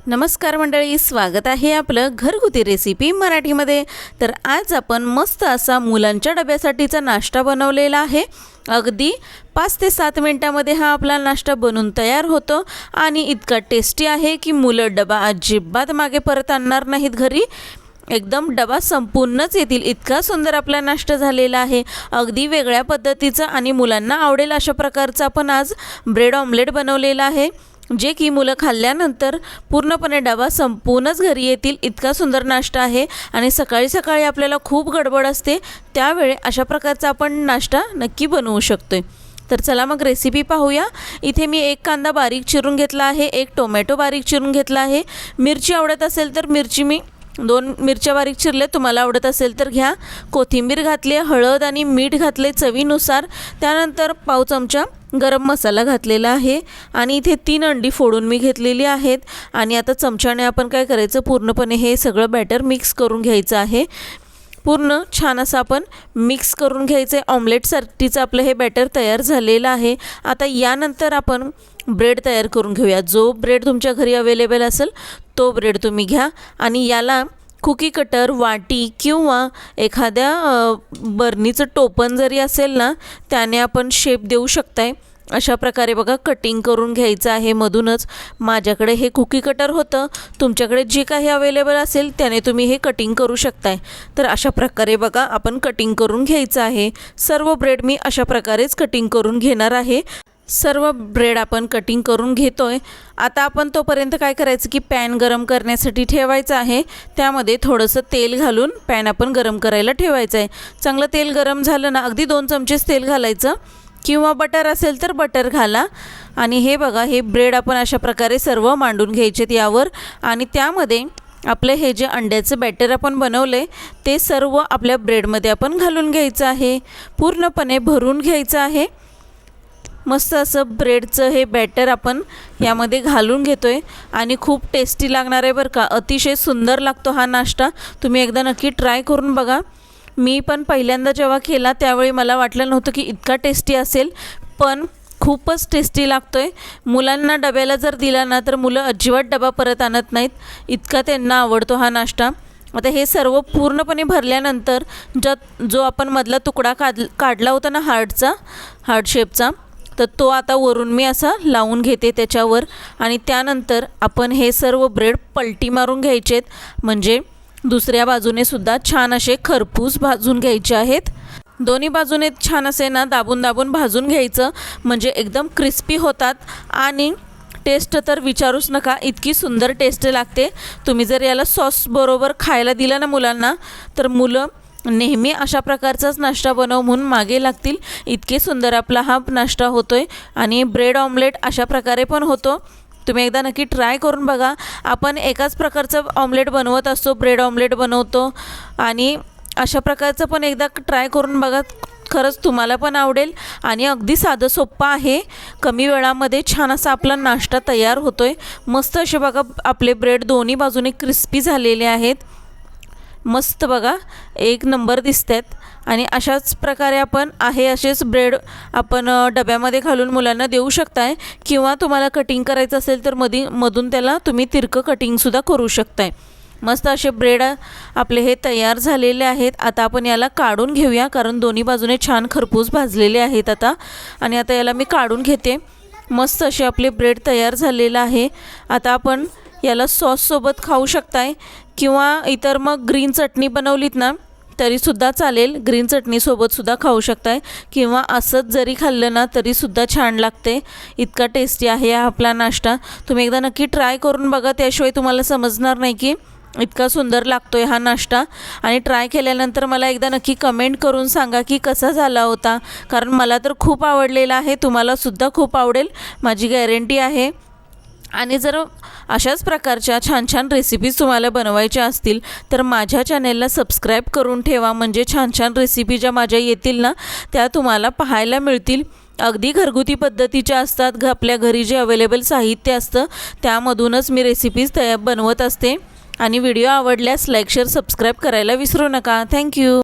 नमस्कार मंडळी, स्वागत आहे आपलं घरगुती रेसिपी मराठीमध्ये। तर आज आपण मस्त असा मुलांच्या डब्यासाठीचा नाश्ता बनवलेला आहे। अगदी 5 ते 7 मिनिटांमध्ये हा आपला नाश्ता बनून तयार होतो आणि इतका टेस्टी आहे की मुलं डबा अजिबात मागे परत आणणार नाहीत घरी। एकदम डबा संपूर्णच येतील इतका सुंदर आपला नाश्ता झालेला आहे। अगदी वेगळ्या पद्धतीचा आणि मुलांना आवडेल अशा प्रकारचा आपण आज ब्रेड ऑमलेट बनवलेला आहे, जे की मुलं खाल्ल्यानंतर पूर्णपणे डबा संपूर्णच घरी येतील इतका सुंदर नाश्ता आहे। आणि सकाळी सकाळी आपल्याला खूप गडबड असते, त्यावेळी अशा प्रकारचा आपण नाश्ता नक्की बनवू शकतोय। तर चला मग रेसिपी पाहूया। इथे मी 1 कांदा बारीक चिरून घेतला आहे, 1 टोमॅटो बारीक चिरून घेतला आहे। मिरची आवडत असेल तर मिरची मी 2 मिरच्या बारीक चिरले, तुम्हाला आवडत असेल तर घ्या। कोथिंबीर घातली, हळद आणि मीठ घातले चवीनुसार। त्यानंतर पाव चमचा गरम मसाला घातलेला आहे आणि इथे 3 अंडी फोडून मी घेतलेली आहेत। आणि आता चमच्याने आपण काय करायचं, पूर्णपणे हे सगळं बॅटर मिक्स करून घ्यायचं आहे। पूर्ण छान असं आपण मिक्स करून घ्यायचं आहे। ऑमलेटसाठीचं आपलं हे बॅटर तयार झालेलं आहे। आता यानंतर आपण ब्रेड तयार करून घेऊया। जो ब्रेड तुमच्या घरी अवेलेबल असेल तो ब्रेड तुम्ही घ्या आणि याला कुकी कटर, वाटी किंवा एखाद्या बर्नीचं टोपण जरी असेल ना, त्याने आपण शेप देऊ शकताय। अशा प्रकारे बघा कटिंग करून घ्यायचं आहे मधूनच। माझ्याकडे हे कुकी कटर होतं, तुमच्याकडे जे काही अवेलेबल असेल त्याने तुम्ही हे कटिंग करू शकताय। तर अशा प्रकारे बघा आपण कटिंग करून घ्यायचं आहे। सर्व ब्रेड मी अशा प्रकारेच कटिंग करून घेणार आहे। सर्व ब्रेड आपण कटिंग करून घेतोय। आता आपण तोपर्यंत काय करायचं की पॅन गरम करण्यासाठी ठेवायचं आहे। त्यामध्ये थोडंसं तेल घालून पॅन आपण गरम करायला ठेवायचं आहे। चांगलं तेल गरम झालं ना, अगदी 2 चमचेच तेल घालायचं किंवा बटर असेल तर बटर घाला। आणि हे बघा हे ब्रेड आपण अशा प्रकारे सर्व मांडून घ्यायचेत यावर। आणि त्यामध्ये आपलं हे जे अंड्याचं बॅटर आपण बनवले ते सर्व आपल्या ब्रेडमध्ये आपण घालून घ्यायचं आहे, पूर्णपणे भरून घ्यायचं आहे। मस्त असं ब्रेडचं हे बॅटर आपण यामध्ये घालून घेतोय आणि खूप टेस्टी लागणार आहे बरं का। अतिशय सुंदर लागतो हा नाश्ता, तुम्ही एकदा नक्की ट्राय करून बघा। मी पण पहिल्यांदा जेव्हा केला त्यावेळी मला वाटलं नव्हतं की इतका टेस्टी असेल, पण खूपच टेस्टी लागतोय। मुलांना डब्याला जर दिला ना तर मुलं अजिबात डबा परत आणत नाहीत, इतका त्यांना आवडतो हा नाश्ता। आता हे सर्व पूर्णपणे भरल्यानंतर जो आपण मधला तुकडा काढला होता ना हार्ट शेपचा, तर तो आता वरून मी असा लावून घेते त्याच्यावर। आणि त्यानंतर आपण हे सर्व ब्रेड पलटी मारून घ्यायचेत, म्हणजे दुसऱ्या बाजूने सुद्धा छान असे खरपूस भाजून घ्यायचे आहेत। दोन्ही बाजूने छान असे ना दाबून दाबून भाजून घ्यायचं, म्हणजे एकदम क्रिस्पी होतात। आणि टेस्ट तर विचारूच नका, इतकी सुंदर टेस्ट लागते। तुम्ही जर याला सॉस बरोबर खायला दिला ना मुलांना, तर मुलं नेहमी अशा प्रकारचाच नाश्ता बनव म्हणून मागे लागतील। इतके सुंदर आपला हा नाश्ता होतोय आणि ब्रेड ऑमलेट अशा प्रकारे पण होतो। तुम्ही एकदा नक्की ट्राय करून बघा। आपण एकाच प्रकारचं ऑमलेट बनवत असतो, ब्रेड ऑमलेट बनवतो, आणि अशा प्रकारचं पण एकदा ट्राय करून बघा, खरंच तुम्हाला पण आवडेल। आणि अगदी साधं सोपं आहे, कमी वेळामध्ये छान असा आपला नाश्ता तयार होतोय। मस्त असे बघा आपले ब्रेड दोन्ही बाजूने क्रिस्पी झालेले आहेत, मस्त बघा एक नंबर दिसतात। आणि अशाच प्रकारे आपण असेच ब्रेड आपण डब्यामध्ये घालून मुलांना देऊ शकताय, किंवा तुम्हाला कटिंग करायचं असेल तर मधून त्याला तुम्ही तिरकं कटिंगसुद्धा करू शकताय। मस्त असे ब्रेड आपले हे तयार झालेले आहेत। आता आपण याला काढून घेऊया, कारण दोन्ही बाजूने छान खरपूस भाजलेले आहेत आता। आणि आता याला मी काढून घेते। मस्त असे आपले ब्रेड तयार झालेलं आहे। आता आपण याला सॉससोबत खाऊ शकताय, किंवा इतर मग ग्रीन चटणी बनवलीत ना तरीसुद्धा चालेल, ग्रीन चटणीसोबतसुद्धा खाऊ शकताय, किंवा असंच जरी खाल्लं ना तरीसुद्धा छान लागते। इतका टेस्टी आहे हा आपला नाश्ता, तुम्ही एकदा नक्की ट्राय करून बघा, त्याशिवाय तुम्हाला समजणार नाही की इतका सुंदर लागतोय हा नाश्ता। आणि ट्राय केल्यानंतर मला एकदा नक्की कमेंट करून सांगा की कसा झाला होता, कारण मला तर खूप आवडलेला आहे, तुम्हालासुद्धा खूप आवडेल माझी गॅरंटी आहे। आणि जर अशाच प्रकारच्या छान छान रेसिपीज तुम्हाला बनवायच्या असतील तर माझ्या चॅनेलला सबस्क्राईब करून ठेवा, म्हणजे छान छान रेसिपी ज्या माझ्या येतील ना त्या तुम्हाला पाहायला मिळतील। अगदी घरगुती पद्धतीच्या असतात, आपल्या घरी जे अवेलेबल साहित्य असतं त्यामधूनच मी रेसिपीज बनवत असते। आणि व्हिडिओ आवडल्यास लाईक, शेअर, सबस्क्राईब करायला विसरू नका। थँक्यू।